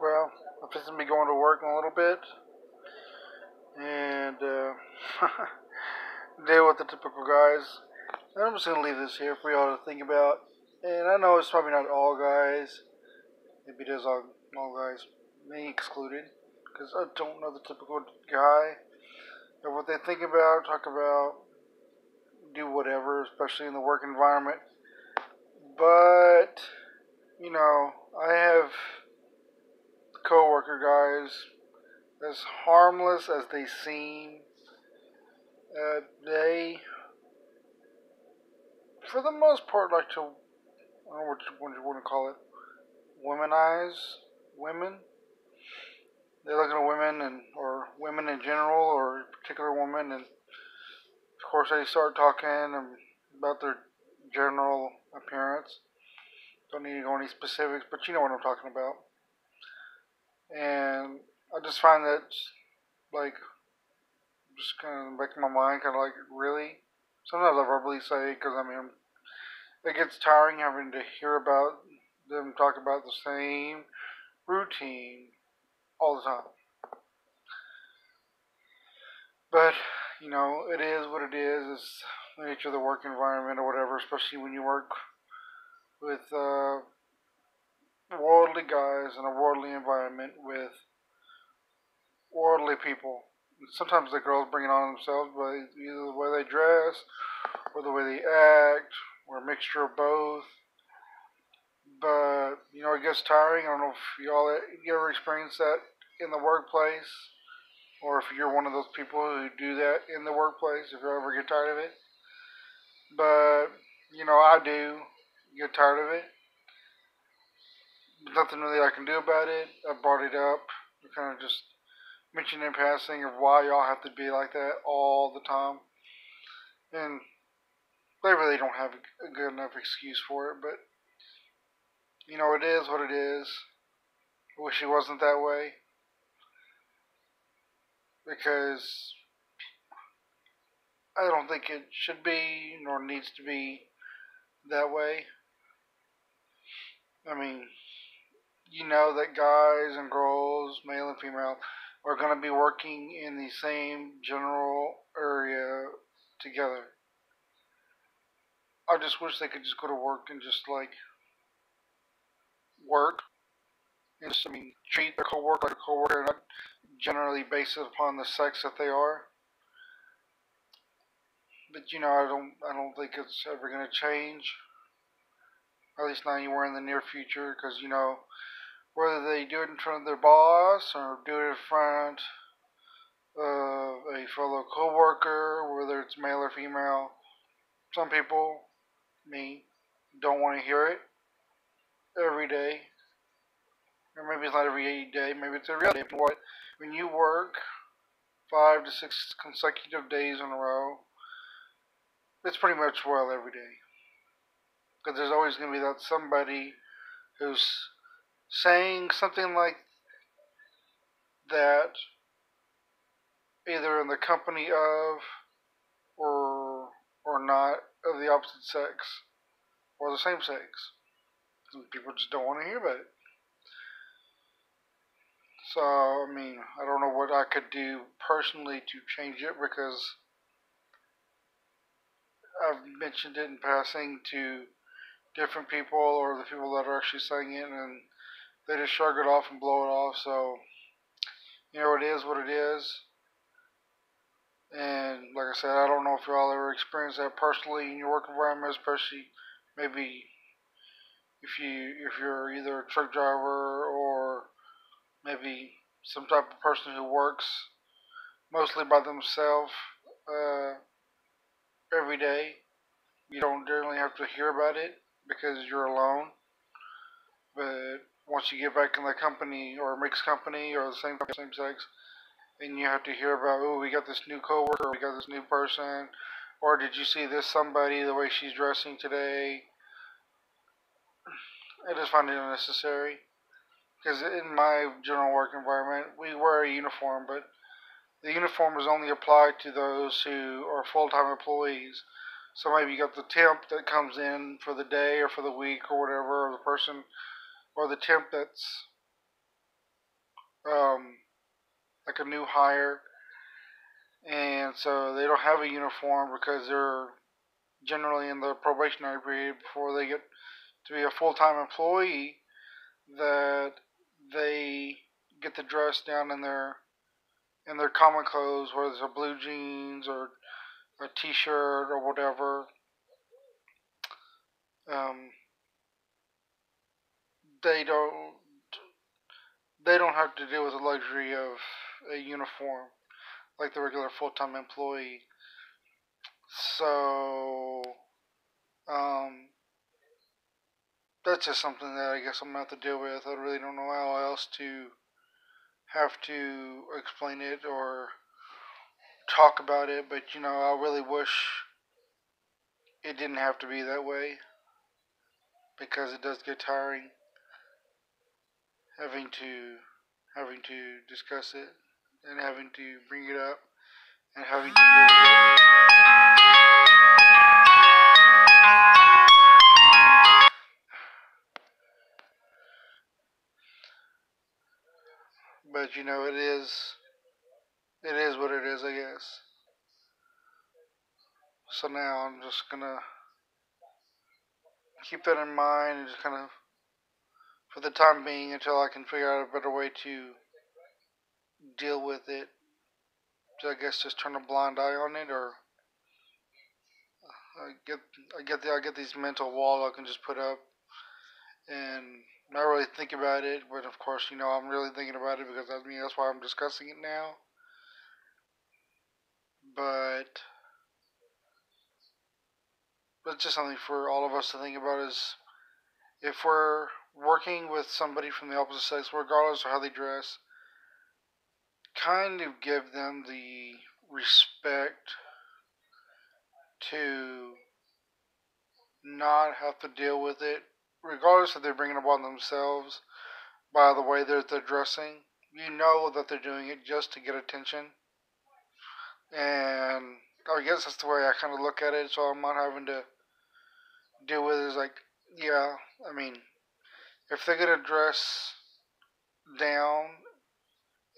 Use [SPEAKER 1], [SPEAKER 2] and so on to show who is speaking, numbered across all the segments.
[SPEAKER 1] Well, I'm fixing to be going to work in a little bit and deal with the typical guys. And I'm just going to leave this here for y'all to think about. And I know it's probably not all guys. Maybe it is all guys, me excluded, because I don't know the typical guy. And what they think about, talk about, do whatever, especially in the work environment. But, I have coworker guys as harmless as they seem. They, for the most part, like to, I don't know what you want to call it, womanize women. They look at women or women in general, or a particular woman, and of course they start talking about their general appearance. Don't need to go any specifics, but you know what I'm talking about. And I just find that, like, just kind of making my mind kind of like, really? Sometimes I verbally say, because it gets tiring having to hear about them talk about the same routine all the time. But, it is what it is. It's the nature of the work environment or whatever, especially when you work with worldly guys in a worldly environment with worldly people. Sometimes the girls bring it on themselves by either the way they dress or the way they act or a mixture of both. But, it gets tiring. I don't know if you ever experience that in the workplace, or if you're one of those people who do that in the workplace, if you ever get tired of it. But, I do get tired of it. There's nothing really I can do about it. I brought it up. I kind of just mentioned in passing of why y'all have to be like that all the time. And they really don't have a good enough excuse for it, but, it is what it is. I wish it wasn't that way. Because I don't think it should be, nor needs to be that way. I mean, you know that guys and girls, male and female, are going to be working in the same general area together. I just wish they could just go to work and just like work and just, treat their coworker like a coworker, not generally based upon the sex that they are. But I don't think it's ever going to change. At least not anywhere in the near future, because whether they do it in front of their boss or do it in front of a fellow coworker, whether it's male or female, some people, me, don't want to hear it every day. Or maybe it's not every day, maybe it's every other day. But when you work 5 to 6 consecutive days in a row, it's pretty much every day. Because there's always going to be that somebody who's saying something like that, either in the company of or not of the opposite sex or the same sex. And people just don't want to hear about it. So, I don't know what I could do personally to change it, because I've mentioned it in passing to different people or the people that are actually saying it, and they just shrug it off and blow it off. So, it is what it is. And like I said, I don't know if y'all ever experienced that personally in your work environment, especially maybe if you're either a truck driver or maybe some type of person who works mostly by themselves uh, every day. You don't generally have to hear about it because you're alone. But once you get back in the company or mixed company or the same sex, and you have to hear about, oh, we got this new coworker, we got this new person, or did you see this somebody, the way she's dressing today? I just find it unnecessary. Because in my general work environment, we wear a uniform, but the uniform is only applied to those who are full-time employees. So maybe you got the temp that comes in for the day or for the week or whatever, or the person, or the temp that's like a new hire, and so they don't have a uniform because they're generally in the probationary period before they get to be a full-time employee. That they get to dress down in their common clothes, whether it's a blue jeans or a t-shirt or whatever. Um, they don't they don't have to deal with the luxury of a uniform like the regular full-time employee. So um, that's just something that I guess I'm gonna have to deal with. I really don't know how else to have to explain it or talk about it, but I really wish it didn't have to be that way because it does get tiring having to having to discuss it and having to bring it up and having to deal with it. But it is what it is, I guess. So now I'm just gonna keep that in mind and just kind of, for the time being, until I can figure out a better way to deal with it. I guess just turn a blind eye on it, or I get I get these mental walls I can just put up and not really think about it. But of course, I'm really thinking about it because that's why I'm discussing it now. But it's just something for all of us to think about is if we're working with somebody from the opposite sex, regardless of how they dress, kind of give them the respect to not have to deal with it, regardless if they're bringing it upon themselves by the way that they're dressing. You know that they're doing it just to get attention, and I guess that's the way I kind of look at it. So I'm not having to deal with it. Is like, yeah, I mean, if they're gonna dress down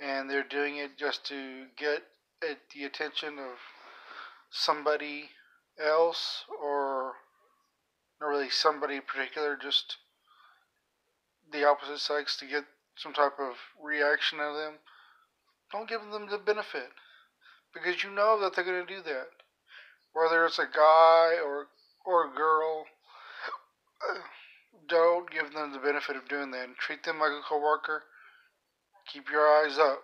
[SPEAKER 1] and they're doing it just to get the attention of somebody else, or not really somebody in particular, just the opposite sex to get some type of reaction out of them, don't give them the benefit because you know that they're going to do that. Whether it's a guy or a girl, don't give them the benefit of doing that and treat them like a coworker. Keep your eyes up,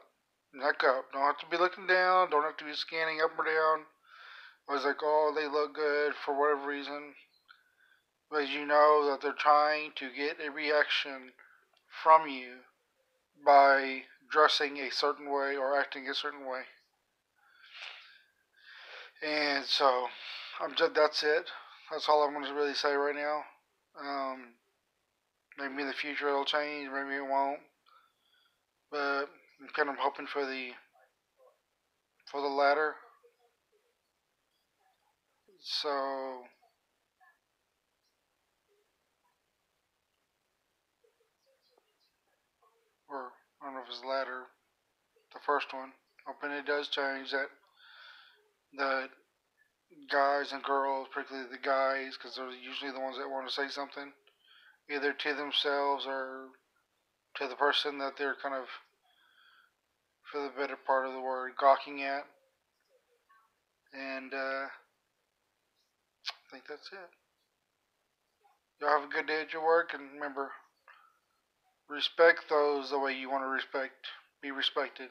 [SPEAKER 1] neck up. Don't have to be looking down. Don't have to be scanning up or down. I was like, oh, they look good for whatever reason. Because you know that they're trying to get a reaction from you by dressing a certain way or acting a certain way. And so, that's it. That's all I'm going to really say right now. Um, Maybe in the future it'll change, maybe it won't. But I'm kind of hoping for the latter. So, or I don't know if it's the latter, the first one. Hoping it does change that guys and girls, particularly the guys, because they're usually the ones that want to say something, either to themselves or to the person that they're kind of, for the better part of the word, gawking at. And I think that's it. Y'all have a good day at your work, and remember, respect those the way you want to be respected.